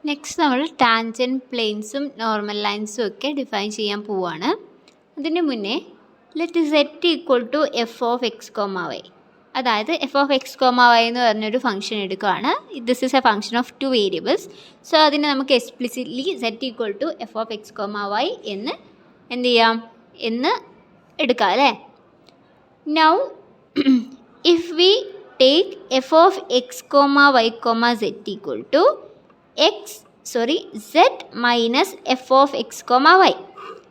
Next നമ്മൾ tangent പ്ലെയിൻസും normal ലൈൻസും ഒക്കെ define ചെയ്യാൻ പോവുകയാണ്. അതിന് മുന്നേ let Z equal to F of X comma Y, അതായത് F of X comma Y എന്ന് പറഞ്ഞൊരു ഫംഗ്ഷൻ എടുക്കുകയാണ്. This is a function of 2 variables. So അതിനെ നമുക്ക് explicitly Z equal to F of X comma Y എന്ന് എന്ത് ചെയ്യാം എന്ന് എടുക്കാം അല്ലേ. Now if we take F of X comma Y comma set equal to z minus f of x comma y,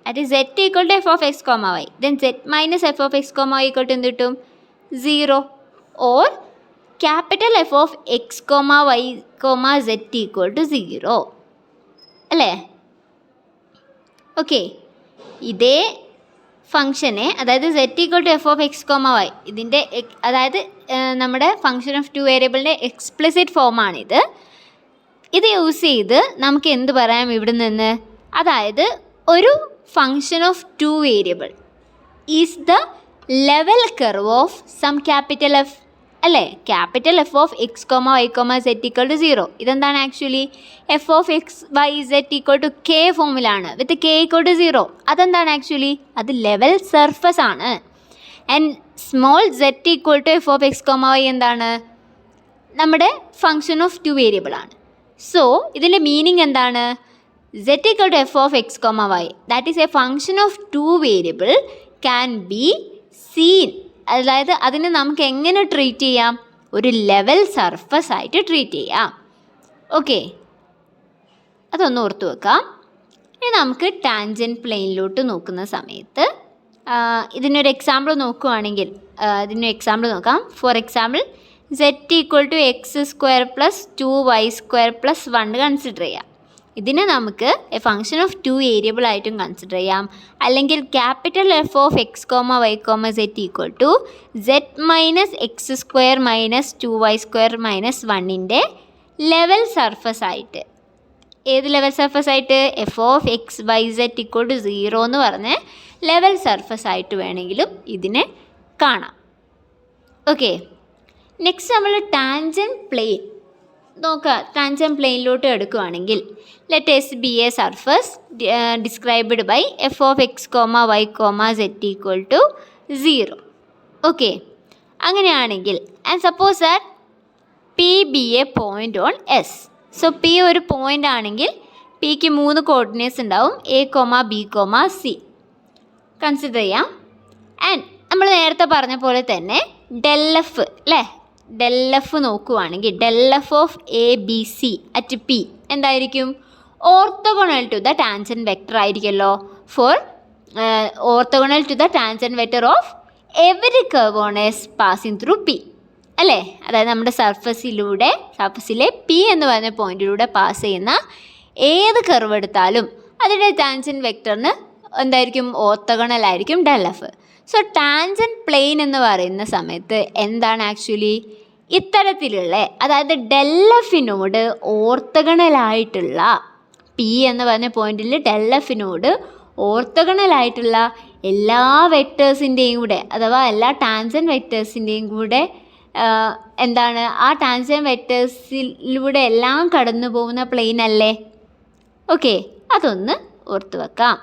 that is z equal to f of x comma y, then z minus f of x comma y equal to എന്ത് കിട്ടും 0, or capital F of x comma y comma z equal to 0 അല്ലേ. Okay, ഇതേ ഫംഗ്ഷനെ, അതായത് z equal to f of x comma y, ഇതിൻ്റെ അതായത് നമ്മുടെ function of 2 വേരിയബിളിൻ്റെ explicit ഫോമാണിത്. ഇത് യൂസ് ചെയ്ത് നമുക്ക് എന്ത് പറയാം ഇവിടെ നിന്ന്, അതായത് ഒരു function of 2 variable is the level curve of some capital F അല്ലേ. Capital F of X comma Y comma set equal to 0. ഇതെന്താണ് actually F of X Y Z equal to K ഫോമിലാണ്, വിത്ത് കെ ഈക്വൽ ടു 0. അതെന്താണ് actually, അത് level surface ആണ്. And small Z equal to F of X comma Y എന്താണ്, നമ്മുടെ function of 2 variable ആണ്. So ഇതിൻ്റെ meaning എന്താണ്, z equal to f of x comma y, that is a function of 2 variable can be seen, അതായത് അതിനെ നമുക്ക് എങ്ങനെ treat ചെയ്യാം, ഒരു ലെവൽ സർഫസ് ആയിട്ട് ട്രീറ്റ് ചെയ്യാം. ഓക്കെ, അതൊന്ന് ഓർത്ത് വെക്കാം. ഇനി നമുക്ക് ടാൻജൻറ്റ് പ്ലെയിനിലോട്ട് നോക്കുന്ന സമയത്ത് ഇതിനൊരു എക്സാമ്പിൾ നോക്കുകയാണെങ്കിൽ ഇതിനൊരു എക്സാമ്പിൾ നോക്കാം. For example z equal to X square plus 2y² plus 1 consider ചെയ്യാം. ഇതിനെ നമുക്ക് എ ഫംഗ്ഷൻ ഓഫ് 2 വേരിയബിൾ ആയിട്ടും കൺസിഡർ ചെയ്യാം, അല്ലെങ്കിൽ capital F of X comma Y comma set equal to z minus X square minus 2y² minus 1ൻ്റെ level surface ആയിട്ട്. ഏത് level surface ആയിട്ട്, F of X Y Z equal to 0 എന്ന് പറഞ്ഞ് level surface ആയിട്ട് വേണമെങ്കിലും ഇതിനെ കാണാം. ഓക്കെ, നെക്സ്റ്റ് നമ്മൾ ടാൻജൻറ്റ് പ്ലെയിൻ നോക്കുക. ടാൻജൻറ്റ് പ്ലെയിനിലോട്ട് എടുക്കുകയാണെങ്കിൽ let S be a surface described by f of X comma Y comma set equal to 0. Okay, അങ്ങനെയാണെങ്കിൽ and suppose that P be a point on S. So P ഒരു point ആണെങ്കിൽ പിക്ക് 3 coordinates ഉണ്ടാവും, a comma b comma c consider ചെയ്യാം. And നമ്മൾ നേരത്തെ പറഞ്ഞ പോലെ തന്നെ ഡെൽ എഫ് അല്ലേ, ഡെൽ എഫ് നോക്കുവാണെങ്കിൽ del f of a B C at P എന്തായിരിക്കും, orthogonal to the tangent vector ആയിരിക്കുമല്ലോ. For orthogonal to the tangent vector of every curve on S passing through P അല്ലേ. അതായത് നമ്മുടെ സർഫസിലെ P എന്ന് പറയുന്ന പോയിന്റിലൂടെ പാസ് ചെയ്യുന്ന ഏത് കർവ് എടുത്താലും അതിൻ്റെ ടാൻജൻറ്റ് വെക്റ്ററിന് എന്തായിരിക്കും, ഓർത്തോഗണൽ ആയിരിക്കും del F. So tangent plane എന്ന് പറയുന്ന സമയത്ത് എന്താണ് ആക്ച്വലി ഇത്തരത്തിലുള്ള, അതായത് ഡെൽ എഫിനോട് ഓർത്തോഗണലായിട്ടുള്ള പി എന്ന് പറഞ്ഞ പോയിന്റിൽ ഡെൽ എഫിനോട് ഓർത്തോഗണലായിട്ടുള്ള എല്ലാ വെക്റ്റേഴ്സിൻ്റെയും കൂടെ, അഥവാ എല്ലാ ടാൻജൻറ്റ് വെക്റ്റേഴ്സിൻ്റെയും കൂടെ എന്താണ്, ആ ടാൻജൻറ്റ് വെക്റ്റേഴ്സിലൂടെ എല്ലാം കടന്നു പോകുന്ന പ്ലെയിൻ അല്ലേ. ഓക്കെ, അതൊന്ന് ഓർത്ത് വെക്കാം.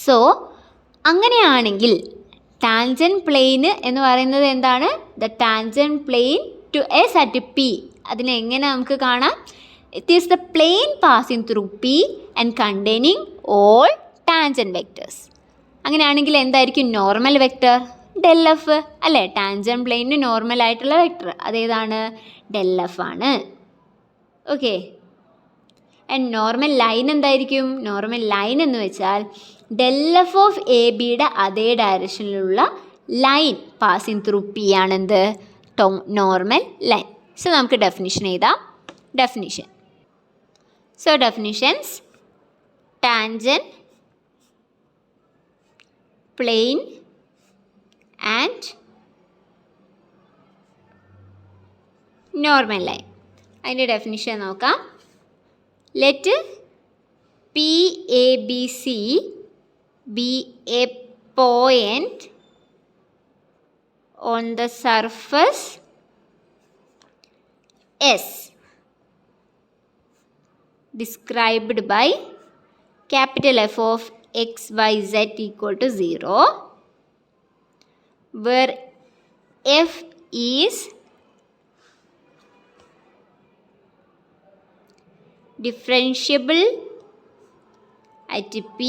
സോ അങ്ങനെയാണെങ്കിൽ ടാൻജൻറ്റ് പ്ലെയിൻ എന്ന് പറയുന്നത് എന്താണ്, the tangent plane to S at P. അതിനെ എങ്ങനെ നമുക്ക് കാണാം, it is the plane passing through P and containing all tangent vectors. അങ്ങനെയാണെങ്കിൽ എന്തായിരിക്കും നോർമൽ വെക്റ്റർ, ഡെൽ എഫ് അല്ലേ. ടാൻജൻറ്റ് പ്ലെയിനിന് നോർമൽ ആയിട്ടുള്ള വെക്റ്റർ അതേതാണ്, ഡെൽ എഫ് ആണ്. ഓക്കെ, ആൻഡ് നോർമൽ ലൈൻ എന്തായിരിക്കും, നോർമൽ ലൈൻ എന്ന് വെച്ചാൽ ഡെൽ എഫ് ഓഫ് എ ബിയുടെ അതേ ഡയറക്ഷനിലുള്ള ലൈൻ പാസിങ് ത്രൂ പി ആണെന്ത്, നോർമൽ ലൈൻ. സോ നമുക്ക് ഡെഫിനിഷൻ എഴുതാം. Definition, so definitions, tangent plane and normal line. അതിൻ്റെ ഡെഫിനിഷൻ നോക്കാം. Let P A B C be a point on the surface S described by capital F of x, y, z equal to 0, where f is differentiable at P,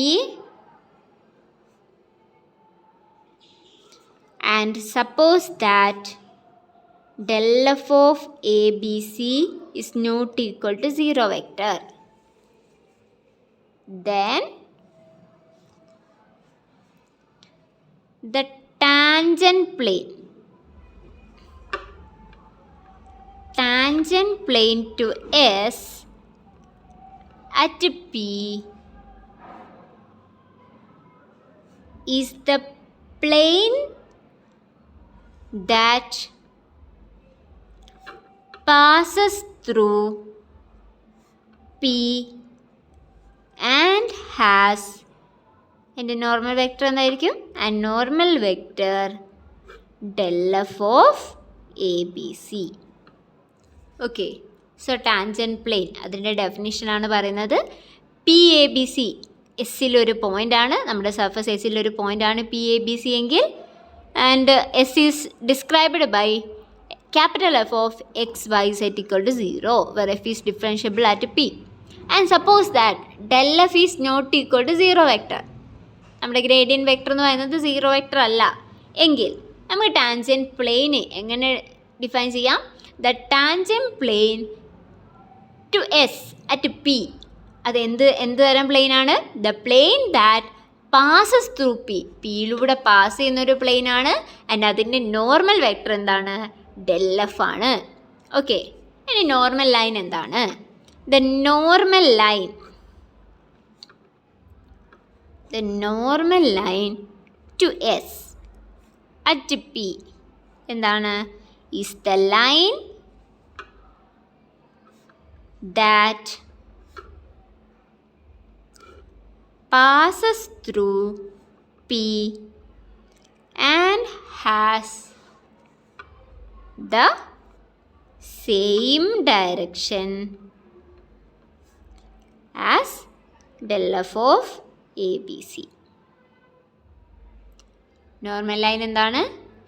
and suppose that del f of ABC is not equal to 0 vector, then the tangent plane to S at P is the plane that passes through P and has a normal vector and normal vector del f of ABC. Okay, so tangent plane അതിൻ്റെ ഡെഫിനിഷനാണ് പറയുന്നത്. PABC എസ്സിലൊരു പോയിൻ്റാണ്, നമ്മുടെ surface എസ്സിലൊരു പോയിൻ്റാണ് PABC എങ്കിൽ, and S is described by capital F of x, y, z equal to 0, where f is differentiable at P. And suppose that del f is not equal to 0 vector. നമ്മുടെ ഗ്രേഡിയൻ vector എന്ന് പറയുന്നത് 0 vector അല്ല എങ്കിൽ നമുക്ക് tangent പ്ലെയിനെ എങ്ങനെ define ചെയ്യാം? The tangent plane to S at P, അത് എന്ത് തരം പ്ലെയിനാണ്? The plane that passes through P, പിയിലൂടെ പാസ് ചെയ്യുന്നൊരു പ്ലെയിനാണ്. ആൻഡ് അതിൻ്റെ നോർമൽ വെക്ടർ എന്താണ്? del f ആണ്. ഓക്കെ, ഇനി നോർമൽ ലൈൻ എന്താണ്? The normal line to S at P എന്താണ്? Is the line that passes through P and has the same direction as del f of ABC. Normal line എന്താണ്?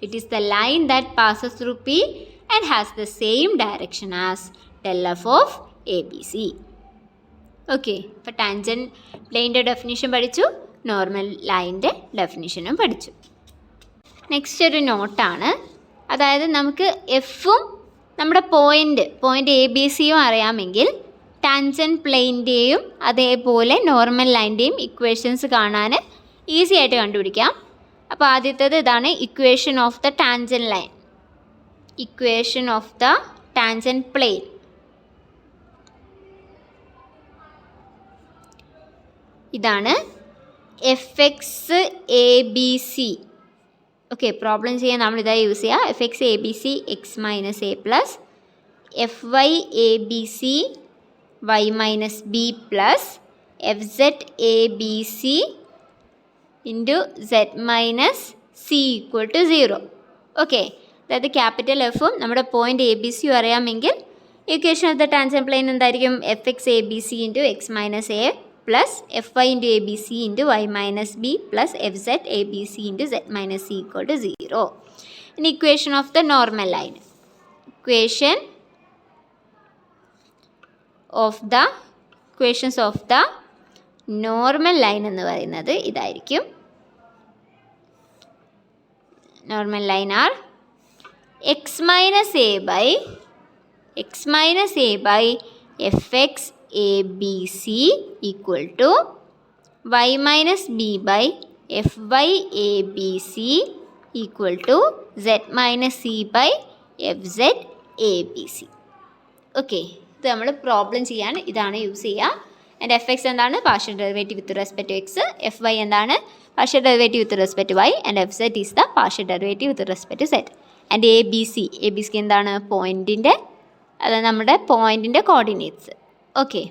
It is the line that passes through P and has the same direction as del f of ABC. Okay, ഇപ്പോൾ tangent പ്ലെയിൻ്റെ definition പഠിച്ചു, normal ലൈൻ്റെ ഡെഫിനിഷനും പഠിച്ചു. Next ഒരു നോട്ടാണ്, അതായത് നമുക്ക് എഫും നമ്മുടെ പോയിൻ്റ് ABC അറിയാമെങ്കിൽ ടാൻജൻറ്റ് പ്ലെയിൻ്റെയും അതേപോലെ നോർമൽ ലൈൻ്റെയും ഇക്വേഷൻസ് കാണാൻ ഈസി ആയിട്ട് കണ്ടുപിടിക്കാം. അപ്പോൾ ആദ്യത്തേത് ഇതാണ്, equation of the tangent line, equation of the tangent plane. ഇതാണ് f x a B c. Okay, problem ചെയ്യാൻ നമ്മൾ ഇതായി യൂസ് ചെയ്യുക. F x a B c x minus a plus f y a B c y minus b plus f z a B c into z minus c equal to 0. Okay, അതായത് capital എഫും നമ്മുടെ point a b സിയും അറിയാമെങ്കിൽ equation of the tangent plane എന്തായിരിക്കും? F x a B c into x minus a plus f y into a B c into y minus b plus f z a B c into z minus c equal to 0. ഇനി equation of the normal line, equations of the normal line എന്ന് പറയുന്നത് ഇതായിരിക്കും. Normal line are x minus a by f x a B c equal to y minus b by f y a B c equal to z minus c by f z a B c. Okay, ഇത് നമ്മൾ problem ചെയ്യാൻ ഇതാണ് use ചെയ്യുക. And f x എന്താണ്? Partial derivative with respect to x. F y എന്താണ്? Partial derivative with respect to Y. And F Z is the partial derivative with respect to Z. And A B C എന്താണ്? പോയിൻറ്റിൻ്റെ, അത് നമ്മുടെ പോയിൻറ്റിൻ്റെ coordinates. Okay.